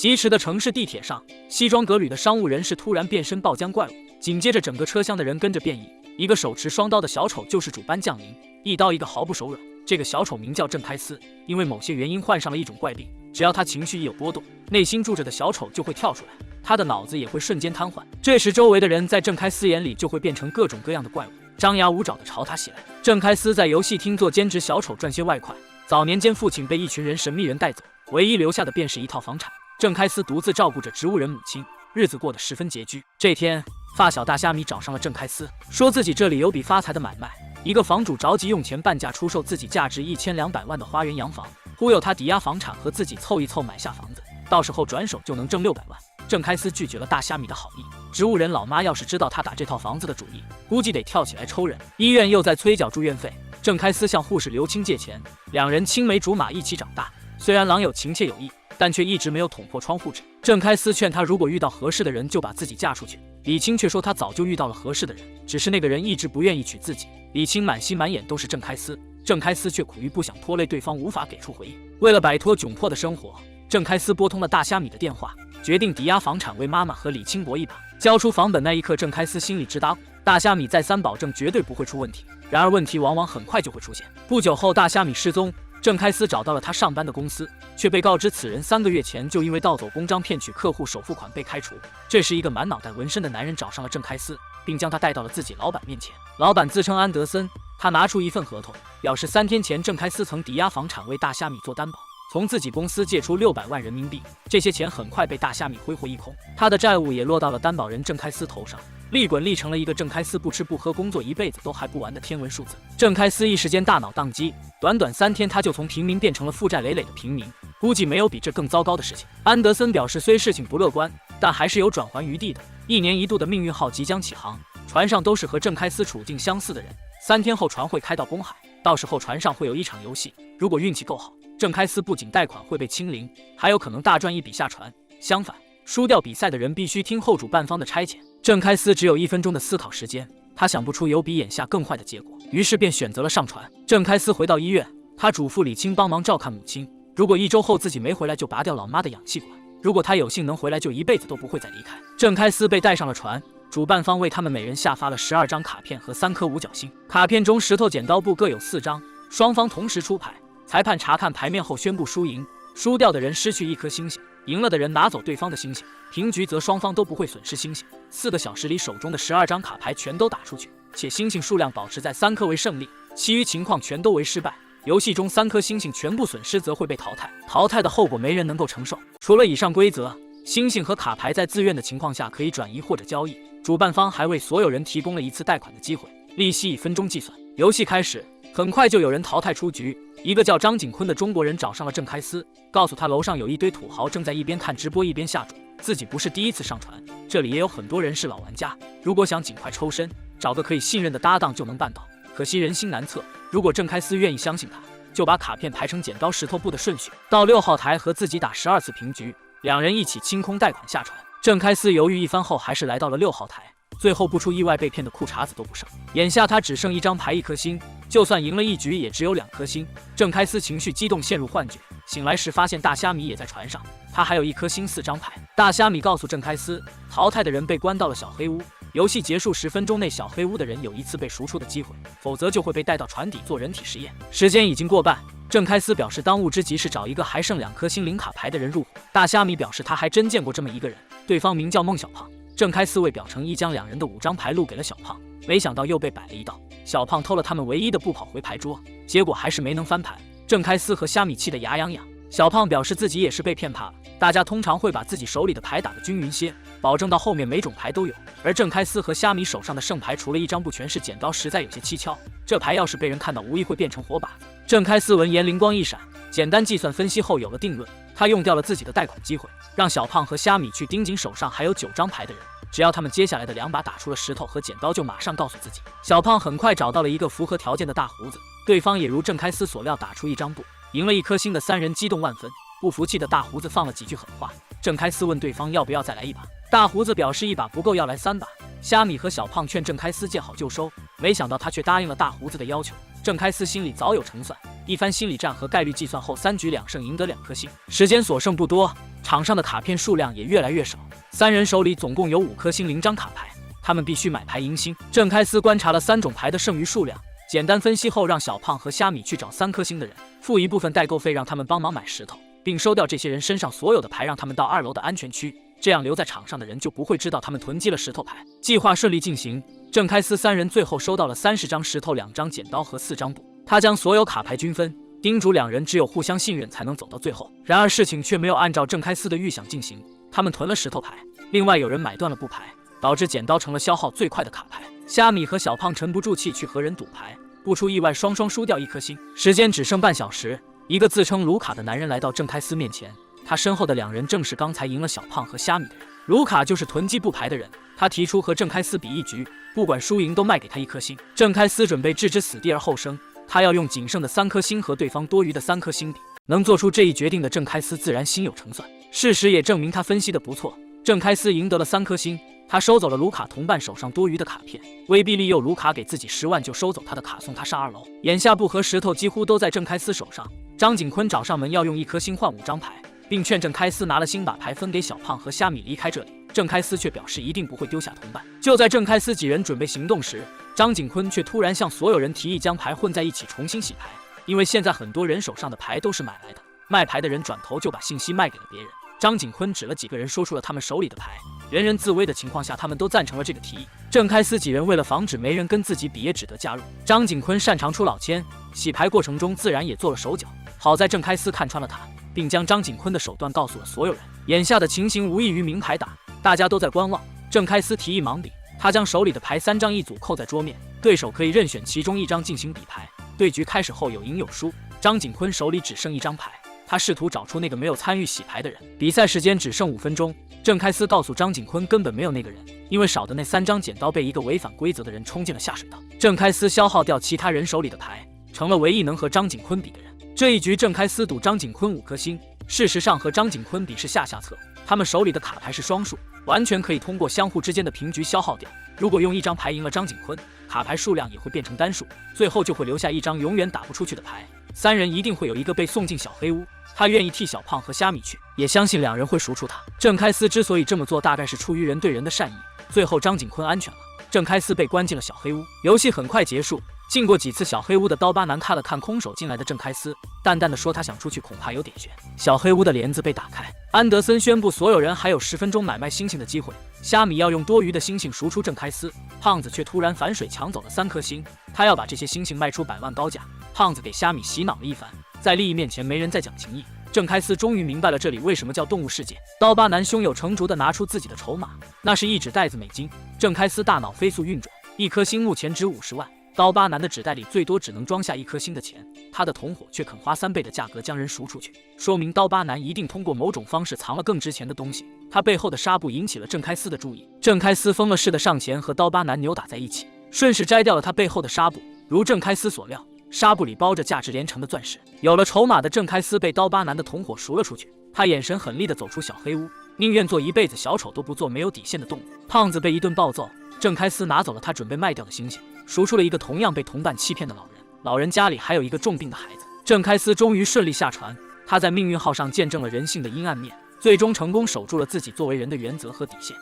疾驰的城市地铁上，西装革履的商务人士突然变身爆浆怪物，紧接着整个车厢的人跟着变异。一个手持双刀的小丑救世主般降临，一刀一个毫不手软。这个小丑名叫郑开司，因为某些原因患上了一种怪病，只要他情绪一有波动，内心住着的小丑就会跳出来，他的脑子也会瞬间瘫痪。这时周围的人在郑开司眼里就会变成各种各样的怪物，张牙舞爪地朝他袭来。郑开司在游戏厅做兼职小丑赚些外快，早年间父亲被一群神秘人带走，唯一留下的便是一套房产。郑开司独自照顾着植物人母亲，日子过得十分拮据。这天，发小大虾米找上了郑开司，说自己这里有笔发财的买卖。一个房主着急用钱半价出售自己价值1200万的花园洋房，忽悠他抵押房产和自己凑一凑买下房子，到时候转手就能挣600万。郑开司拒绝了大虾米的好意，植物人老妈要是知道他打这套房子的主意，估计得跳起来抽人。医院又在催缴住院费，郑开司向护士刘青借钱，两人青梅竹马一起长大，虽然郎有情切有义，但却一直没有捅破窗户纸。郑开司劝他如果遇到合适的人就把自己嫁出去，李青却说他早就遇到了合适的人，只是那个人一直不愿意娶自己。李青满心满眼都是郑开司，郑开司却苦于不想拖累对方，无法给出回应。为了摆脱窘迫的生活，郑开司拨通了大虾米的电话，决定抵押房产为妈妈和李青搏一把。交出房本那一刻，郑开司心里直打鼓，大虾米再三保证绝对不会出问题，然而问题往往很快就会出现。不久后，大虾米失踪，郑开司找到了他上班的公司，却被告知此人3个月前就因为盗走公章骗取客户首付款被开除。这时，一个满脑袋纹身的男人找上了郑开司，并将他带到了自己老板面前。老板自称安德森，他拿出一份合同，表示3天前郑开司曾抵押房产为大虾米做担保，从自己公司借出600万人民币。这些钱很快被大虾米挥霍一空，他的债务也落到了担保人郑开司头上，利滚利成了一个郑开司不吃不喝工作一辈子都还不完的天文数字。郑开司一时间大脑宕机，短短3天他就从平民变成了负债累累的平民，估计没有比这更糟糕的事情。安德森表示，虽事情不乐观，但还是有转圜余地的。1年1度的命运号即将起航，船上都是和郑开司处境相似的人。3天后船会开到公海，到时候船上会有一场游戏，如果运气够好，郑开司不仅贷款会被清零，还有可能大赚一笔下船。相反，输掉比赛的人必须听后主办方的差遣。郑开司只有1分钟的思考时间，他想不出有比眼下更坏的结果，于是便选择了上船。郑开司回到医院，他嘱咐李青帮忙照看母亲，如果1周后自己没回来，就拔掉老妈的氧气管，如果他有幸能回来，就一辈子都不会再离开。郑开司被带上了船，主办方为他们每人下发了12张卡片和3颗五角星，卡片中石头剪刀布各有4张，双方同时出牌，裁判查看牌面后宣布输赢，输掉的人失去1颗星星，赢了的人拿走对方的星星，平局则双方都不会损失星星。4个小时里，手中的12张卡牌全都打出去，且星星数量保持在3颗为胜利，其余情况全都为失败。游戏中3颗星星全部损失则会被淘汰，淘汰的后果没人能够承受。除了以上规则，星星和卡牌在自愿的情况下可以转移或者交易。主办方还为所有人提供了1次贷款的机会，利息以分钟计算。游戏开始，很快就有人淘汰出局。一个叫张景坤的中国人找上了郑开司，告诉他楼上有一堆土豪正在一边看直播一边下注，自己不是第一次上船，这里也有很多人是老玩家，如果想尽快抽身，找个可以信任的搭档就能办到。可惜人心难测，如果郑开司愿意相信他，就把卡片排成剪刀石头布的顺序，到6号台和自己打12次平局，两人一起清空贷款下船。郑开司犹豫一番后，还是来到了6号台，最后不出意外被骗的裤衩子都不剩。眼下他只剩1张牌1颗星，就算赢了一局也只有2颗星。郑开司情绪激动，陷入幻觉，醒来时发现大虾米也在船上，他还有1颗星4张牌。大虾米告诉郑开司，淘汰的人被关到了小黑屋，游戏结束10分钟内小黑屋的人有1次被赎出的机会，否则就会被带到船底做人体实验。时间已经过半，郑开司表示当务之急是找一个还剩2颗星0卡牌的人入伙。大虾米表示他还真见过这么一个人，对方名叫孟小胖。郑开司为表诚意，将2人的5张牌路给了小胖，没想到又被摆了一道，小胖偷了他们唯一的布跑回牌桌，结果还是没能翻盘。郑开司和虾米气得牙痒痒，小胖表示自己也是被骗怕了，大家通常会把自己手里的牌打得均匀些，保证到后面每种牌都有，而郑开司和虾米手上的胜牌除了1张不全是剪刀，实在有些蹊跷，这牌要是被人看到，无疑会变成活靶子。郑开司闻言灵光一闪，简单计算分析后有了定论，他用掉了自己的贷款机会，让小胖和虾米去盯紧手上还有9张牌的人，只要他们接下来的2把打出了石头和剪刀，就马上告诉自己。小胖很快找到了一个符合条件的大胡子，对方也如郑开司所料打出1张布，赢了1颗星的3人激动万分。不服气的大胡子放了几句狠话，郑开司问对方要不要再来一把，大胡子表示1把不够，要来3把。虾米和小胖劝郑开司见好就收，没想到他却答应了大胡子的要求。郑开司心里早有成算，一番心理战和概率计算后，3局2胜赢得2颗星。时间所剩不多，场上的卡片数量也越来越少。三人手里总共有5颗星0张卡牌，他们必须买牌赢星。郑开司观察了3种牌的剩余数量，简单分析后，让小胖和虾米去找3颗星的人，付一部分代购费，让他们帮忙买石头，并收掉这些人身上所有的牌，让他们到2楼的安全区。这样留在场上的人就不会知道他们囤积了石头牌。计划顺利进行，郑开司3人最后收到了30张石头、2张剪刀和4张布。他将所有卡牌均分，叮嘱2人只有互相信任才能走到最后。然而事情却没有按照郑开司的预想进行，他们囤了石头牌，另外有人买断了布牌，导致剪刀成了消耗最快的卡牌。虾米和小胖沉不住气去和人赌牌，不出意外双双输掉1颗星。时间只剩半小时，一个自称卢卡的男人来到郑开司面前，他身后的2人正是刚才赢了小胖和虾米的人。卢卡就是囤积布牌的人，他提出和郑开司比一局，不管输赢都卖给他1颗星。郑开司准备置之死地而后生，他要用仅剩的3颗星和对方多余的3颗星比。能做出这一决定的郑开司自然心有成算，事实也证明他分析的不错。郑开司赢得了3颗星，他收走了卢卡同伴手上多余的卡片，威逼利诱卢卡给自己10万就收走他的卡，送他上2楼。眼下布和石头几乎都在郑开司手上，张景坤找上门要用1颗星换5张牌，并劝郑开司拿了星把牌分给小胖和虾米离开这里。郑开司却表示一定不会丢下同伴。就在郑开司几人准备行动时，张景坤却突然向所有人提议将牌混在一起重新洗牌，因为现在很多人手上的牌都是买来的，卖牌的人转头就把信息卖给了别人。张景坤指了几个人，说出了他们手里的牌，人人自危的情况下，他们都赞成了这个提议。郑开司几人为了防止没人跟自己比，也只得加入。张景坤擅长出老千，洗牌过程中自然也做了手脚，好在郑开司看穿了他，并将张景坤的手段告诉了所有人。眼下的情形无异于明牌打，大家都在观望。郑开司提议盲比，他将手里的牌3张一组扣在桌面，对手可以任选其中1张进行比牌。对局开始后有赢有输，张景坤手里只剩1张牌，他试图找出那个没有参与洗牌的人。比赛时间只剩5分钟，郑开司告诉张景坤根本没有那个人，因为少的那3张剪刀被一个违反规则的人冲进了下水道。郑开司消耗掉其他人手里的牌，成了唯一能和张景坤比的人。这一局郑开司赌张景坤5颗星，事实上和张景坤比是下下策，他们手里的卡牌是双数，完全可以通过相互之间的平局消耗掉。如果用1张牌赢了张景坤，卡牌数量也会变成单数，最后就会留下1张永远打不出去的牌。3人一定会有一个被送进小黑屋，他愿意替小胖和虾米去，也相信2人会赎出他。郑开司之所以这么做，大概是出于人对人的善意。最后张景坤安全了，郑开司被关进了小黑屋。游戏很快结束，进过几次小黑屋的刀疤男看了看空手进来的郑开司，淡淡的说他想出去恐怕有点悬。小黑屋的帘子被打开，安德森宣布所有人还有10分钟买卖星星的机会。虾米要用多余的星星赎出郑开司，胖子却突然反水抢走了3颗星，他要把这些星星卖出100万高价。胖子给虾米洗脑了一番，在利益面前没人再讲情义。郑开司终于明白了这里为什么叫动物世界。刀疤男胸有成竹地拿出自己的筹码，那是1纸袋子美金。郑开司大脑飞速运转，1颗星目前值50万。刀疤男的纸袋里最多只能装下1颗星的钱，他的同伙却肯花3倍的价格将人赎出去，说明刀疤男一定通过某种方式藏了更值钱的东西。他背后的纱布引起了郑开司的注意，郑开司疯了似的上前和刀疤男扭打在一起，顺势摘掉了他背后的纱布。如郑开司所料，纱布里包着价值连城的钻石。有了筹码的郑开司被刀疤男的同伙赎了出去，他眼神狠厉地走出小黑屋，宁愿做一辈子小丑都不做没有底线的动物。胖子被一顿暴揍，郑开司拿走了他准备卖掉的星星，赎出了一个同样被同伴欺骗的老人。老人家里还有一个重病的孩子。郑开司终于顺利下船，他在命运号上见证了人性的阴暗面，最终成功守住了自己作为人的原则和底线。